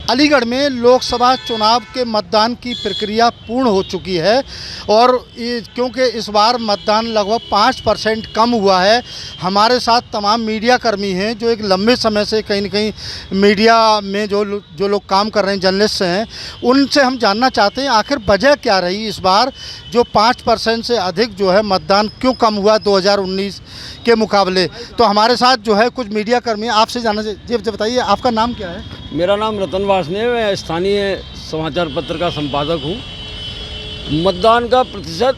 अलीगढ़ में लोकसभा चुनाव के मतदान की प्रक्रिया पूर्ण हो चुकी है और क्योंकि इस बार मतदान लगभग 5% कम हुआ है। हमारे साथ तमाम मीडिया कर्मी हैं जो एक लंबे समय से कहीं न कहीं मीडिया में जो लोग काम कर रहे हैं, जर्नलिस्ट हैं, उनसे हम जानना चाहते हैं आखिर वजह क्या रही इस बार जो 5% से अधिक जो है मतदान क्यों कम हुआ 2019 के मुकाबले। तो हमारे साथ जो है कुछ मीडिया कर्मी आपसे जानना चाहिए। जी बताइए, आपका नाम क्या है? मेरा नाम रतन वासने, मैं स्थानीय समाचार पत्र का संपादक हूँ। मतदान का प्रतिशत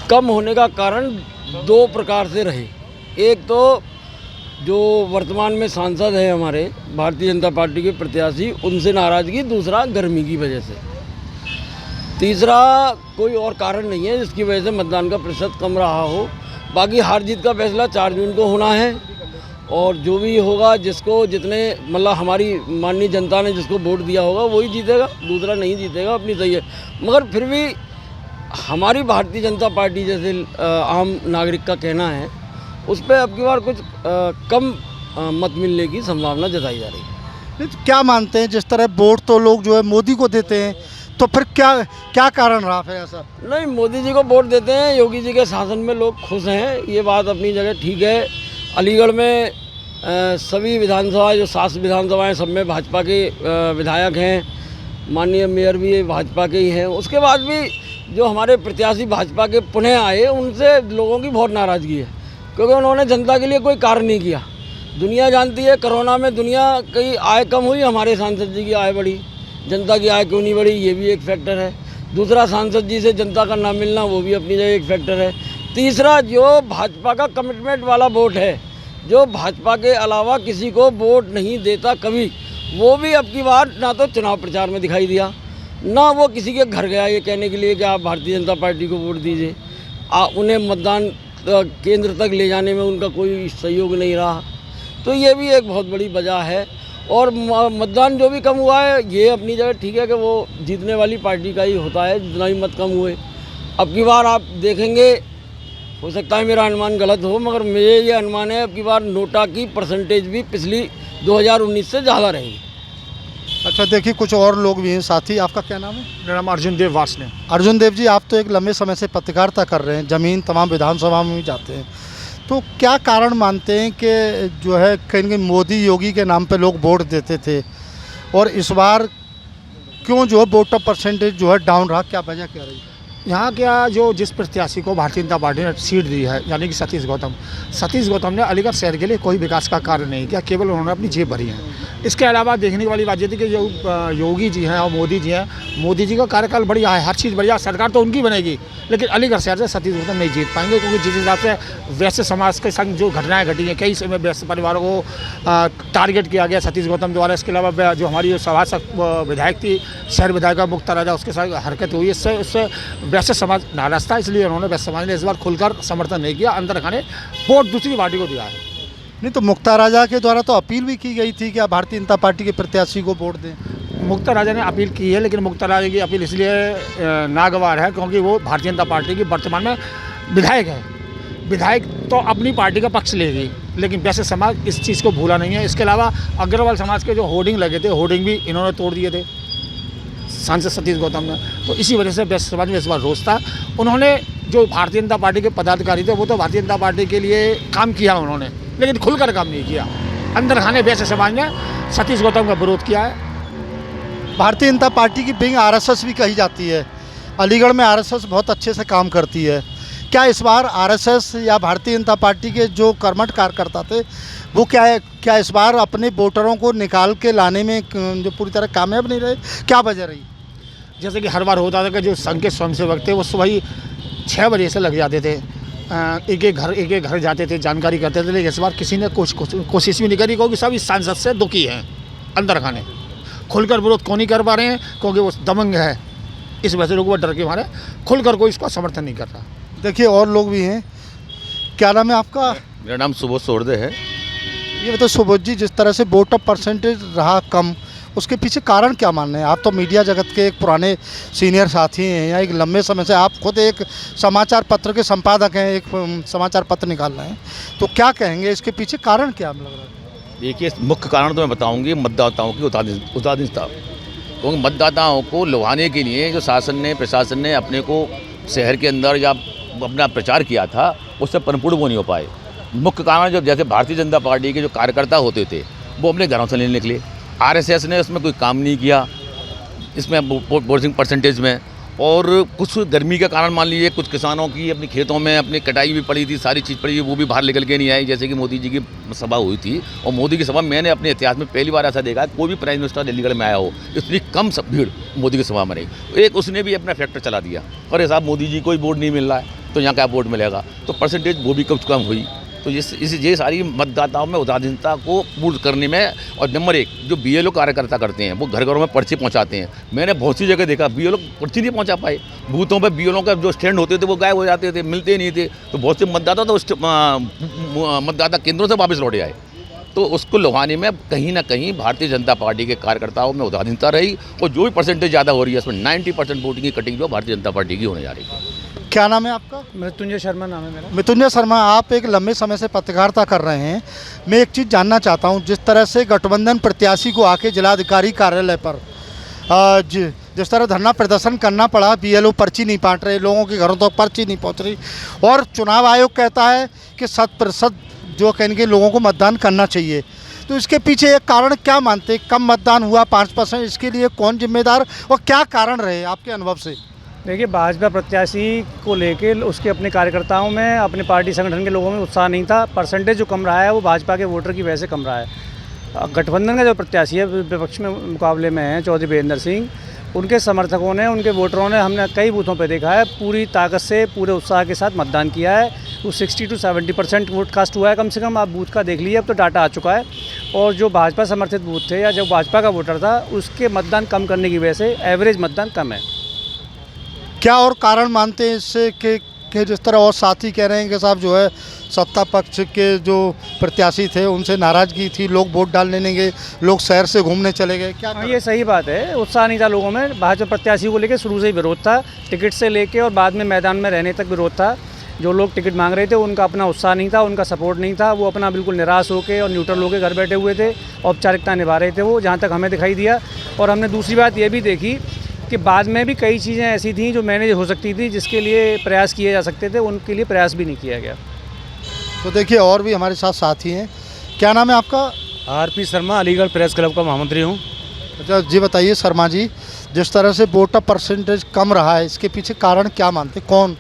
कम होने का कारण दो प्रकार से रहे। एक तो जो वर्तमान में सांसद हैं हमारे भारतीय जनता पार्टी के प्रत्याशी, उनसे नाराज़गी, दूसरा गर्मी की वजह से, तीसरा कोई और कारण नहीं है जिसकी वजह से मतदान का प्रतिशत कम रहा हो। बाकी हार जीत का फैसला 4 जून को होना है और जो भी होगा, जिसको जितने मतलब हमारी माननीय जनता ने जिसको वोट दिया होगा वही जीतेगा, दूसरा नहीं जीतेगा, अपनी सही है। मगर फिर भी हमारी भारतीय जनता पार्टी जैसे आम नागरिक का कहना है, उस पर अब की बार कुछ कम मत मिलने की संभावना जताई जा रही है। तो क्या मानते हैं, जिस तरह वोट तो लोग जो है मोदी को देते हैं, तो फिर क्या कारण रहा फिर ऐसा? नहीं, मोदी जी को वोट देते हैं, योगी जी के शासन में लोग खुश हैं, ये बात अपनी जगह ठीक है। अलीगढ़ में सभी विधानसभा, जो 7 विधानसभाएं, सब में भाजपा के विधायक हैं, माननीय मेयर भी भाजपा के ही हैं। उसके बाद भी जो हमारे प्रत्याशी भाजपा के पुनः आए, उनसे लोगों की बहुत नाराज़गी है, क्योंकि उन्होंने जनता के लिए कोई कार्य नहीं किया। दुनिया जानती है, कोरोना में दुनिया की आय कम हुई, हमारे सांसद जी की आय बढ़ी। जनता की आय क्यों नहीं बढ़ी, ये भी एक फैक्टर है। दूसरा, सांसद जी से जनता का ना मिलना, वो भी अपनी जगह एक फैक्टर है। तीसरा, जो भाजपा का कमिटमेंट वाला वोट है, जो भाजपा के अलावा किसी को वोट नहीं देता कभी, वो भी अब की बार ना तो चुनाव प्रचार में दिखाई दिया, ना वो किसी के घर गया ये कहने के लिए कि आप भारतीय जनता पार्टी को वोट दीजिए। उन्हें मतदान केंद्र तक ले जाने में उनका कोई सहयोग नहीं रहा। तो ये भी एक बहुत बड़ी वजह है। और मतदान जो भी कम हुआ है, ये अपनी जगह ठीक है कि वो जीतने वाली पार्टी का ही होता है, जितना भी मत कम हुए। अब की बार आप देखेंगे, हो सकता है मेरा अनुमान गलत हो, मगर मेरे ये अनुमान है अब की बार नोटा की परसेंटेज भी पिछली 2019 से ज़्यादा रहेगी। अच्छा, देखिए कुछ और लोग भी हैं साथी। आपका क्या नाम है? मेरा नाम अर्जुन देव वासने। अर्जुन देव जी, आप तो एक लंबे समय से पत्रकारिता कर रहे हैं, ज़मीन तमाम विधानसभा में भी जाते हैं, तो क्या कारण मानते हैं कि जो है कहीं न कहीं मोदी योगी के नाम पे लोग वोट देते थे और इस बार क्यों जो है वोट का परसेंटेज जो है डाउन रहा? क्या वजह क्या रही? यहाँ क्या, जो जिस प्रत्याशी को भारतीय जनता पार्टी ने सीट दी है, यानी कि सतीश गौतम ने अलीगढ़ शहर के लिए कोई विकास का कार्य नहीं किया, केवल उन्होंने अपनी जेब भरी है। इसके अलावा देखने वाली बात ये थी कि जो योगी जी हैं और मोदी जी हैं, मोदी जी का कार्यकाल बढ़िया है, हर चीज़ बढ़िया, सरकार तो उनकी बनेगी, लेकिन अलीगढ़ शहर से सतीश गौतम नहीं जीत पाएंगे, क्योंकि जिस हिसाब से वैश्य समाज के संग जो घटनाएं घटी हैं, कई समय वैश्य परिवारों को टारगेट किया गया सतीश गौतम द्वारा। इसके अलावा जो हमारी सभासद विधायक थी, शहर विधायिका मुक्ता राजा, उसके साथ हरकत हुई, इससे वैश्य समाज नाराज था, इसलिए उन्होंने वैश्य समाज ने इस बार खुलकर समर्थन नहीं किया, अंदर खाने वोट दूसरी पार्टी को दिया है। नहीं तो मुक्ता राजा के द्वारा तो अपील भी की गई थी कि आप भारतीय जनता पार्टी के प्रत्याशी को वोट दें। मुक्ता राजा ने अपील की है, लेकिन मुक्ता राजा की अपील इसलिए नागवार है क्योंकि वो भारतीय जनता पार्टी की वर्तमान में विधायक है। विधायक तो अपनी पार्टी का पक्ष लेगी, लेकिन वैसे समाज इस चीज़ को भूला नहीं है। इसके अलावा अग्रवाल समाज के जो होर्डिंग लगे थे, होर्डिंग भी इन्होंने तोड़ दिए थे सांसद सतीश गौतम ने, तो इसी वजह से वैश्य समाज में इस बार रोष था। उन्होंने जो भारतीय जनता पार्टी के पदाधिकारी थे, वो तो भारतीय जनता पार्टी के लिए काम किया उन्होंने, लेकिन खुलकर काम नहीं किया। अंदर खाने वैश्य समाज ने सतीश गौतम का विरोध किया है। भारतीय जनता पार्टी की विंग आरएसएस भी कही जाती है, अलीगढ़ में आरएसएस बहुत अच्छे से काम करती है। क्या इस बार आरएसएस या भारतीय जनता पार्टी के जो कर्मठ कार्यकर्ता थे, वो क्या इस बार अपने वोटरों को निकाल के लाने में जो पूरी तरह कामयाब नहीं रहे? क्या वजह रही? जैसे कि हर बार होता था कि जो संघ के स्वयंसेवक थे, वो सुबह 6 बजे से लग जाते थे, एक एक घर जाते थे, जानकारी करते थे, लेकिन इस बार किसी ने कोशिश भी नहीं करी, क्योंकि सब इस सांसद से दुखी हैं। अंदर खाने खुलकर विरोध क्यों नहीं कर पा रहे हैं? क्योंकि वो दबंग है, इस वजह से लोग वो डर के मारे खुलकर कोई इसका समर्थन नहीं कर रहा। देखिए और लोग भी हैं। क्या नाम है आपका? मेरा नाम सुबोध सोरदे है। ये बताओ सुबोध जी, जिस तरह से वोट ऑफ परसेंटेज रहा कम, उसके पीछे कारण क्या मान रहे हैं? आप तो मीडिया जगत के एक पुराने सीनियर साथी हैं, या एक लंबे समय से आप खुद एक समाचार पत्र के संपादक हैं, एक समाचार पत्र निकाल रहे हैं, तो क्या कहेंगे इसके पीछे कारण क्या लग रहा है? देखिए, मुख्य कारण तो मैं बताऊंगी मतदाताओं की उदासीनता, क्योंकि मतदाताओं को लुभाने के लिए जो प्रशासन ने अपने को शहर के अंदर या अपना प्रचार किया था, उससे परिपूर्ण वो नहीं हो पाए। मुख्य कारण जो जैसे भारतीय जनता पार्टी के जो कार्यकर्ता होते थे वो अपने घरों से नहीं निकले, आरएसएस ने उसमें कोई काम नहीं किया इसमें वोटिंग परसेंटेज में, और कुछ गर्मी के कारण मान लीजिए कुछ किसानों की अपने खेतों में अपनी कटाई भी पड़ी थी, सारी चीज़ पड़ी, वो भी बाहर निकल के नहीं आई। जैसे कि मोदी जी की सभा हुई थी, और मोदी की सभा मैंने अपने इतिहास में पहली बार ऐसा देखा कोई भी प्राइम मिनिस्टर अलीगढ़ में आया हो इतनी कम भीड़ मोदी की सभा में रही। एक उसने भी अपना फैक्टर चला दिया, अरे साहब मोदी जी को ही वोट नहीं मिल रहा है तो यहाँ क्या वोट मिलेगा, तो परसेंटेज वो भी कम हुई। तो ये सारी मतदाताओं में उदासीनता को पूर्ण करने में, और नंबर एक जो बीएलओ कार्यकर्ता करते हैं वो घर घरों में पर्ची पहुंचाते हैं। मैंने बहुत सी जगह देखा बीएलओ पर्ची नहीं पहुंचा पाए, बूथों पे बीएलओ का जो स्टैंड होते थे वो गायब हो जाते थे, मिलते ही नहीं थे। तो बहुत से मतदाता तो मतदाता केंद्रों से वापस लौटे आए। तो उसको लुभाने में कहीं ना कहीं भारतीय जनता पार्टी के कार्यकर्ताओं में उदासीनता रही, और जो भी परसेंटेज ज़्यादा हो रही है उसमें 90% वोटिंग की कटिंग जो भारतीय जनता पार्टी की होने जा रही है। क्या नाम है आपका? मृत्युंजय शर्मा नाम है मेरा। मृत्युंजय शर्मा, आप एक लंबे समय से पत्रकारिता कर रहे हैं। मैं एक चीज़ जानना चाहता हूं, जिस तरह से गठबंधन प्रत्याशी को आके जिलाधिकारी कार्यालय पर जिस तरह धरना प्रदर्शन करना पड़ा, बीएलओ पर्ची नहीं बांट रहे, लोगों के घरों तक पर्ची नहीं पहुंच रही, और चुनाव आयोग कहता है कि 100% जो कहेंगे लोगों को मतदान करना चाहिए, तो इसके पीछे एक कारण क्या मानते हैं? कम मतदान हुआ 5%, इसके लिए कौन जिम्मेदार और क्या कारण रहे आपके अनुभव से? देखिए, भाजपा प्रत्याशी को लेके उसके अपने कार्यकर्ताओं में, अपने पार्टी संगठन के लोगों में उत्साह नहीं था। परसेंटेज जो कम रहा है वो भाजपा के वोटर की वजह से कम रहा है। गठबंधन का जो प्रत्याशी है विपक्ष में मुकाबले में है चौधरी वीरेंद्र सिंह, उनके समर्थकों ने, उनके वोटरों ने, हमने कई बूथों पर देखा है, पूरी ताकत से पूरे उत्साह के साथ मतदान किया है। वो 60 to 70% वोट कास्ट हुआ है कम से कम। आप बूथ का देख लीजिए, अब तो डाटा आ चुका है। और जो भाजपा समर्थित बूथ थे या जो भाजपा का वोटर था उसके मतदान कम करने की वजह से एवरेज मतदान कम है। क्या और कारण मानते हैं इससे कि जिस तरह और साथी कह रहे हैं कि साहब जो है सत्ता पक्ष के जो प्रत्याशी थे उनसे नाराज़गी थी, लोग वोट डालने नहीं गए, लोग शहर से घूमने चले गए, क्या? ये सही बात है, उत्साह नहीं था लोगों में। भाजपा प्रत्याशी को लेकर शुरू से ही विरोध था, टिकट से लेके और बाद में मैदान में रहने तक विरोध था। जो लोग टिकट मांग रहे थे उनका अपना उत्साह नहीं था, उनका सपोर्ट नहीं था, वो अपना बिल्कुल निराश होकर और न्यूट्रल होकर घर बैठे हुए थे, औपचारिकता निभा रहे थे वो, जहाँ तक हमें दिखाई दिया। और हमने दूसरी बात ये भी देखी कि बाद में भी कई चीज़ें ऐसी थीं जो मैनेज हो सकती थी, जिसके लिए प्रयास किए जा सकते थे, उनके लिए प्रयास भी नहीं किया गया। तो देखिए, और भी हमारे साथ साथी हैं। क्या नाम है आपका? RP Sharma, Aligarh press club का महामंत्री हूँ। अच्छा जी, बताइए शर्मा जी, जिस तरह से वोटर परसेंटेज कम रहा है, इसके पीछे कारण क्या मानते, कौन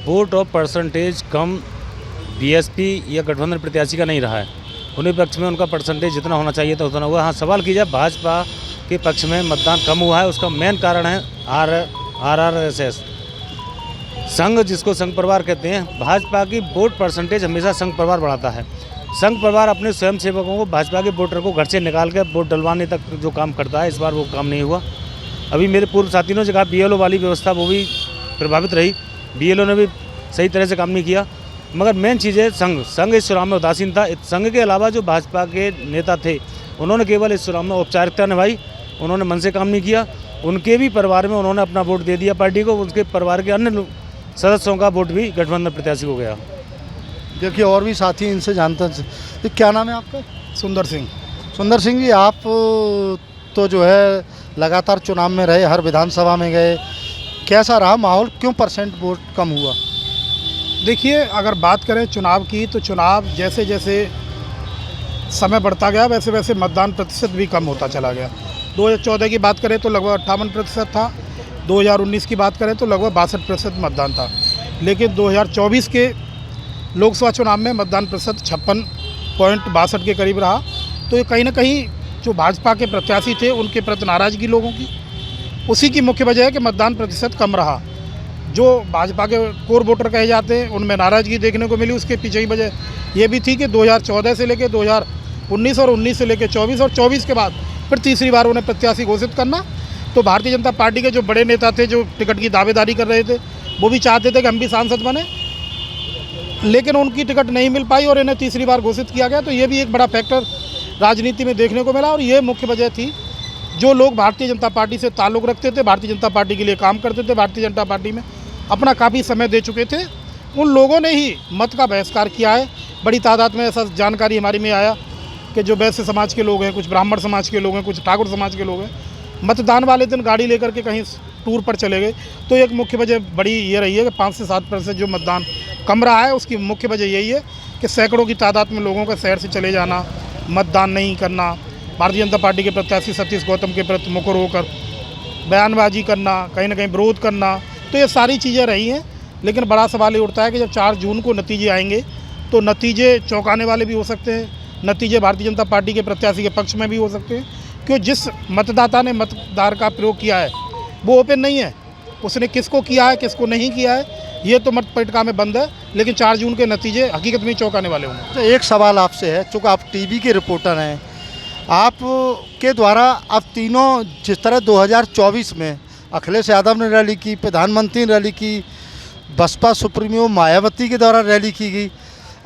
वोट और परसेंटेज कम बीएसपी या गठबंधन प्रत्याशी का नहीं रहा है, उन्हीं पक्ष में उनका परसेंटेज जितना होना चाहिए था उतना हुआ। हाँ, सवाल कीजिए भाजपा के पक्ष में मतदान कम हुआ है, उसका मेन कारण है आरआरएसएस संघ, जिसको संघ परिवार कहते हैं। भाजपा की वोट परसेंटेज हमेशा संघ परिवार बढ़ाता है। संघ परिवार अपने स्वयंसेवकों को, भाजपा के वोटर को घर से निकाल कर वोट डलवाने तक जो काम करता है, इस बार वो काम नहीं हुआ। अभी मेरे पूर्व साथियों ने कहा बीएलओ वाली व्यवस्था वो भी प्रभावित रही, बीएलओ ने भी सही तरह से काम नहीं किया। मगर मेन चीज़ है संघ इस चुनाव में उदासीन था। संघ के अलावा जो भाजपा के नेता थे उन्होंने केवल इस चुनाव में औपचारिकता निभाई, उन्होंने मन से काम नहीं किया। उनके भी परिवार में उन्होंने अपना वोट दे दिया पार्टी को, उनके परिवार के अन्य सदस्यों का वोट भी गठबंधन प्रत्याशी को गया। देखिए, और भी साथी इनसे जानते हैं। क्या नाम है आपका? सुंदर सिंह। सुंदर सिंह जी, आप तो जो है लगातार चुनाव में रहे, हर विधानसभा में गए, कैसा रहा माहौल, क्यों परसेंट वोट कम हुआ? देखिए, अगर बात करें चुनाव की, तो चुनाव जैसे जैसे समय बढ़ता गया वैसे वैसे मतदान प्रतिशत भी कम होता चला गया। 2014 की बात करें तो लगभग 58% था, 2019 की बात करें तो लगभग 62% मतदान था। लेकिन 2024 के लोकसभा चुनाव में मतदान प्रतिशत 56.62 के करीब रहा। तो ये कहीं ना कहीं जो भाजपा के प्रत्याशी थे उनके प्रति नाराज़गी लोगों की, उसी की मुख्य वजह है कि मतदान प्रतिशत कम रहा। जो भाजपा के कोर वोटर कहे जाते हैं उनमें नाराज़गी देखने को मिली। उसके पीछे की वजह ये भी थी कि 2014 से लेकर 2019 और 19 से लेकर 24 और 24 के बाद फिर तीसरी बार उन्हें प्रत्याशी घोषित करना। तो भारतीय जनता पार्टी के जो बड़े नेता थे, जो टिकट की दावेदारी कर रहे थे, वो भी चाहते थे कि हम भी सांसद बने, लेकिन उनकी टिकट नहीं मिल पाई और इन्हें तीसरी बार घोषित किया गया। तो ये भी एक बड़ा फैक्टर राजनीति में देखने को मिला। और ये मुख्य वजह थी, जो लोग भारतीय जनता पार्टी से ताल्लुक़ रखते थे, भारतीय जनता पार्टी के लिए काम करते थे, भारतीय जनता पार्टी में अपना काफ़ी समय दे चुके थे, उन लोगों ने ही मत का बहिष्कार किया है। बड़ी तादाद में ऐसा जानकारी हमारी में आया कि जो वैश्य समाज के लोग हैं, कुछ ब्राह्मण समाज के लोग हैं, कुछ ठाकुर समाज के लोग हैं, मतदान वाले दिन गाड़ी लेकर के कहीं टूर पर चले गए। तो एक मुख्य वजह बड़ी ये रही है कि 5 से 7% जो मतदान कम रहा है, उसकी मुख्य वजह यही है कि सैकड़ों की तादाद में लोगों का शहर से चले जाना, मतदान नहीं करना, भारतीय जनता पार्टी के प्रत्याशी सतीश गौतम के प्रति मुखर होकर बयानबाजी करना, कहीं ना कहीं विरोध करना, तो ये सारी चीज़ें रही हैं। लेकिन बड़ा सवाल ये उठता है कि जब 4 जून को नतीजे आएंगे तो नतीजे चौंकाने वाले भी हो सकते हैं, नतीजे भारतीय जनता पार्टी के प्रत्याशी के पक्ष में भी हो सकते हैं, क्योंकि जिस मतदाता ने मतदार का प्रयोग किया है वो ओपन नहीं है, उसने किसको किया है किसको नहीं किया है ये तो मत पटका में बंद है। लेकिन 4 जून के नतीजे हकीकत में चौंकाने वाले होंगे। तो एक सवाल आपसे है, चूँकि आप टीवी के रिपोर्टर हैं, आप के द्वारा अब तीनों जिस तरह 2024 में अखिलेश यादव ने रैली की, प्रधानमंत्री ने रैली की, बसपा सुप्रीमो मायावती के द्वारा रैली की गई,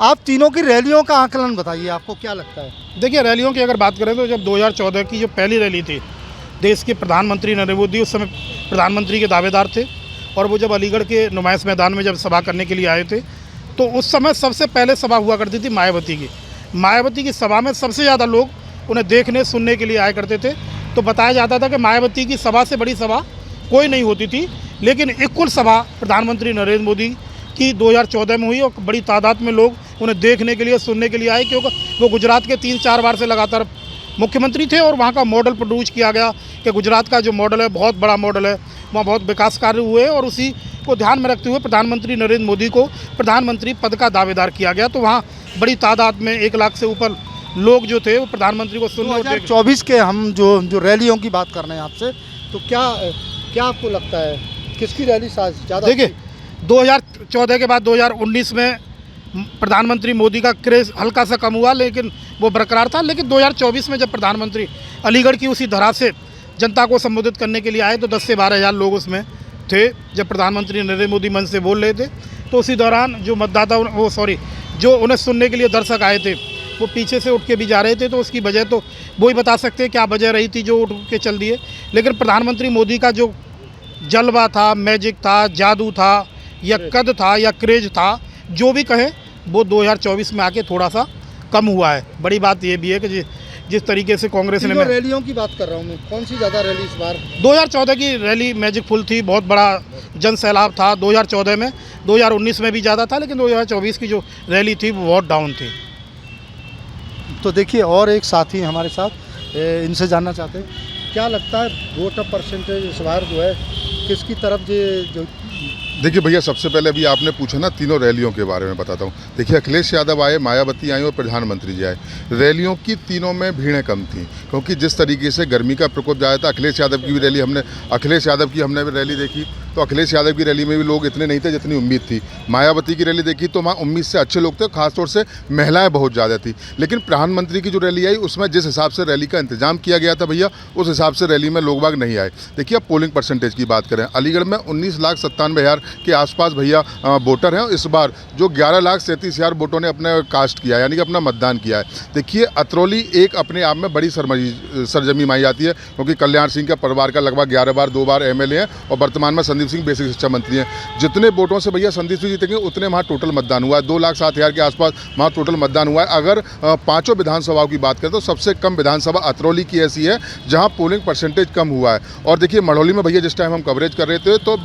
आप तीनों की रैलियों का आकलन बताइए, आपको क्या लगता है? देखिए, रैलियों की अगर बात करें तो जब 2014 की जो पहली रैली थी, देश के प्रधानमंत्री नरेंद्र मोदी उस समय प्रधानमंत्री के दावेदार थे, और वो जब अलीगढ़ के नुमाइश मैदान में जब सभा करने के लिए आए थे तो उस समय सबसे पहले सभा हुआ करती थी मायावती की सभा में सबसे ज़्यादा लोग उन्हें देखने सुनने के लिए आया करते थे। तो बताया जाता था कि मायावती की सभा से बड़ी सभा कोई नहीं होती थी, लेकिन एक कुल सभा प्रधानमंत्री नरेंद्र मोदी की 2014 में हुई और बड़ी तादाद में लोग उन्हें देखने के लिए सुनने के लिए आए, क्योंकि वो गुजरात के 3-4 बार से लगातार मुख्यमंत्री थे और वहाँ का मॉडल प्रोड्यूस किया गया कि गुजरात का जो मॉडल है बहुत बड़ा मॉडल है, वहाँ बहुत विकास कार्य हुए और उसी को ध्यान में रखते हुए प्रधानमंत्री नरेंद्र मोदी को प्रधानमंत्री पद का दावेदार किया गया। तो वहाँ बड़ी तादाद में 1 लाख से ऊपर लोग जो थे वो प्रधानमंत्री को सुनने। 2024 के हम जो रैलियों की बात कर रहे हैं आपसे, तो क्या आपको लगता है किसकी रैली ज़्यादा? देखिए, 2014 के बाद 2019 में प्रधानमंत्री मोदी का क्रेज़ हल्का सा कम हुआ, लेकिन वो बरकरार था। लेकिन 2024 में जब प्रधानमंत्री अलीगढ़ की उसी धरा से जनता को संबोधित करने के लिए आए तो 10 से 12 हज़ार लोग उसमें थे। जब प्रधानमंत्री नरेंद्र मोदी मंच से बोल रहे थे तो उसी दौरान जो मतदाता जो उन्हें सुनने के लिए दर्शक आए थे वो पीछे से उठ के भी जा रहे थे। तो उसकी वजह तो वो ही बता सकते हैं क्या वजह रही थी जो उठ के चल दिए। लेकिन प्रधानमंत्री मोदी का जो जलवा था, मैजिक था, जादू था या कद था या क्रेज था, जो भी कहें, वो 2024 में आके थोड़ा सा कम हुआ है। बड़ी बात ये भी है कि जिस तरीके से कांग्रेस ने, रैलियों की बात कर रहा हूँ मैं, कौन सी ज़्यादा रैली इस बार? 2014 की रैली मैजिक फुल थी, बहुत बड़ा जन सैलाब था 2014 में, 2019 में भी ज़्यादा था, लेकिन 2024 की जो रैली थी वो बहुत डाउन थी। तो देखिए, और एक साथी हमारे साथ, इनसे जानना चाहते हैं क्या लगता है वोट परसेंटेज इस बार जो है किसकी तरफ जो? देखिए भैया, सबसे पहले अभी आपने पूछा ना तीनों रैलियों के बारे में बताता हूँ। देखिए, अखिलेश यादव आए, मायावती आई और प्रधानमंत्री जी आए। रैलियों की तीनों में भीड़ें कम थी, क्योंकि जिस तरीके से गर्मी का प्रकोप ज़्यादा था। अखिलेश यादव की भी रैली हमने भी रैली देखी, तो अखिलेश यादव की रैली में भी लोग इतने नहीं थे जितनी उम्मीद थी। मायावती की रैली देखी तो वहाँ उम्मीद से अच्छे लोग थे, खासतौर से महिलाएं बहुत ज़्यादा थी। लेकिन प्रधानमंत्री की जो रैली आई उसमें जिस हिसाब से रैली का इंतजाम किया गया था भैया, उस हिसाब से रैली में लोग बाग नहीं आए। देखिए, अब पोलिंग परसेंटेज की बात करें, अलीगढ़ में 19,97,000 के आसपास भैया वोटर हैं। इस बार जो 11,37,000 वोटों ने अपने कास्ट किया, यानी कि अपना मतदान किया है। देखिए, अतरौली एक अपने आप में बड़ी सरजमी मानी जाती है, क्योंकि कल्याण सिंह का परिवार का लगभग 11 बार 2 बार MLA हैं और वर्तमान में संदीप सिंह बेसिक शिक्षा मंत्री हैं। जितने वोटों से भैया संदीप सिंह जीतेंगे उतने वहाँ टोटल मतदान हुआ है, 2,07,000 के आसपास वहाँ टोटल मतदान हुआ है। अगर 5 विधानसभाओं की बात करें तो सबसे कम विधानसभा अतरौली की ऐसी है जहाँ पोलिंग परसेंटेज कम हुआ है। और देखिए, मढ़ौली में भैया जिस टाइम हम कवरेज कर रहे थे तो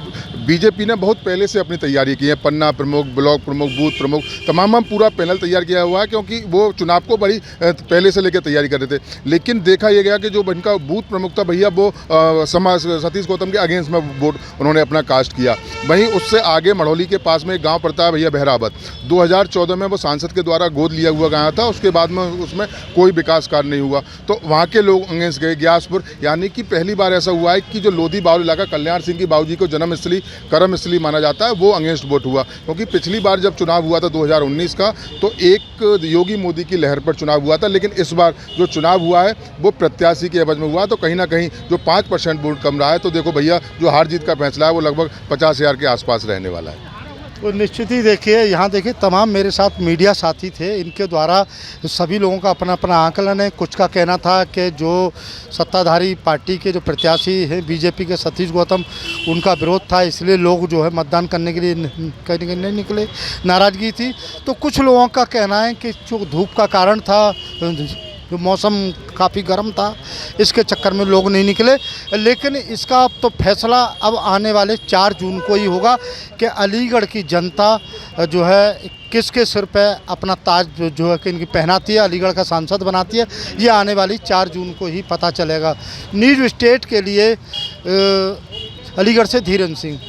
बीजेपी ने बहुत पहले से अपनी तैयारी की है। पन्ना प्रमुख, ब्लॉक प्रमुख, बूथ प्रमुख, तमाम पूरा पैनल तैयार किया हुआ है, क्योंकि वो चुनाव को बड़ी पहले से लेकर तैयारी कर रहे थे। लेकिन देखा यह गया कि जो इनका बूथ प्रमुख था भैया, वो सतीश गौतम के अगेंस्ट में वोट उन्होंने अपना कास्ट किया। वहीं उससे आगे मढ़ौली के पास में एक गाँव पड़ता है भैया बहरावत, 2014 में वो सांसद के द्वारा गोद लिया हुआ गया था। उसके बाद में उसमें कोई विकास कार्य नहीं हुआ, तो वहाँ के लोग अगेंस्ट गए। ग्यासपुर, यानी कि पहली बार ऐसा हुआ है कि जो लोधी बाउल इलाका कल्याण सिंह की बाबूजी को जन्मस्थली कर्मस्थली माना जाता है, वो अगेंस्ट वोट हुआ। क्योंकि पिछली बार जब चुनाव हुआ था 2019 का, तो एक योगी मोदी की लहर पर चुनाव हुआ था, लेकिन इस बार जो चुनाव हुआ है वो प्रत्याशी के एवज में हुआ। तो कहीं ना कहीं जो 5% वोट कम रहा है, तो देखो भैया, जो हार जीत का फैसला है वो लगभग 50,000 के आसपास रहने वाला है। तो निश्चित ही देखिए, यहाँ देखिए तमाम मेरे साथ मीडिया साथी थे, इनके द्वारा सभी लोगों का अपना अपना आकलन है। कुछ का कहना था कि जो सत्ताधारी पार्टी के जो प्रत्याशी हैं बीजेपी के सतीश गौतम, उनका विरोध था, इसलिए लोग जो है मतदान करने के लिए कहीं नहीं निकले, नाराज़गी थी। तो कुछ लोगों का कहना है कि जो धूप का कारण था, जो मौसम काफ़ी गर्म था, इसके चक्कर में लोग नहीं निकले। लेकिन इसका तो फैसला अब आने वाले 4 जून को ही होगा कि अलीगढ़ की जनता जो है किसके सिर पे अपना ताज जो है कि इनकी पहनाती है, अलीगढ़ का सांसद बनाती है, ये आने वाली 4 जून को ही पता चलेगा। न्यूज़ स्टेट के लिए अलीगढ़ से धीरेन्द्र सिंह।